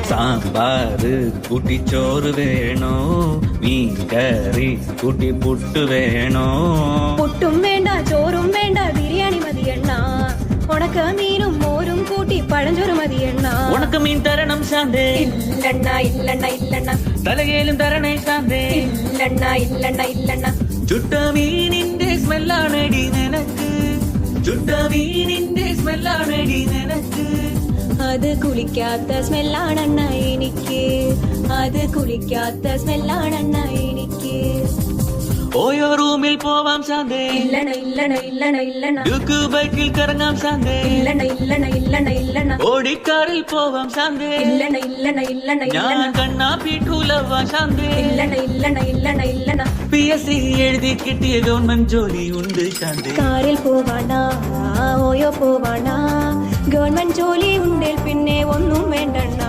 സാമ്പാറ് കൂട്ടി ചോറ് വേണോ മീൻ കറി കൂട്ടി പുട്ട് വേണോ പുട്ടും വേണ്ട ചോറും വേണ്ട ബിരിയാണി മതിയെണ്ണ ഉണക്ക മീനും മോരും കൂട്ടി പഴഞ്ചോറ് മതിയെണ്ണ ഉണക്ക മീൻ തരണം ശാന്തേ ഇല്ലണ്ണ ഇല്ലണ്ണ ഇല്ലണ്ണ തലകേലും തരണേ ശാന്തേ ഇല്ലണ്ണ ഇല്ലണ്ണ ഇല്ലണ്ണ ചുട്ട മീനിന്റെ സ്മെല്ലാണടി നിനക്ക് ചുട്ട മീനിന്റെ സ്മെല്ലാണടി നിനക്ക് അത് കുളിക്കാത്ത സ്മെല്ലാണെണ്ണ എനിക്ക് അത് കുളിക്കാത്ത സ്മെല്ലാണെണ്ണ എനിക്ക് ഓയോ റൂമിൽ പോവാം ശാന്തേ ഇല്ലണ ഇല്ലണ ഇല്ലണ ഇല്ലണ ഡ്യൂക്ക് ബൈക്കിൽ കറങ്ങാം ശാന്തേ ഇല്ലണ ഇല്ലണ ഇല്ലണ ഇല്ലണ ഓടിക്കാറിൽ പോവാം ശാന്തേ ഇല്ലണ ഇല്ലണ ഇല്ലണ ഞാൻ ഇല്ലണ കണ്ണാ പീഠൂലവാ ശാന്തേ ഇല്ലണ ഇല്ലണ ഇല്ലണ ഇല്ലണ PSC എഴുതി കിട്ടിയ ഗവൺമെന്റ് ജോലി ഉണ്ട് ശാന്തേ കാറിൽ പോവാണ ഓയോ പോവാണ ഗവൺമെന്റ് ജോലി ഉണ്ടേൽ പിന്നെ ഒന്നും വേണ്ടണ്ണ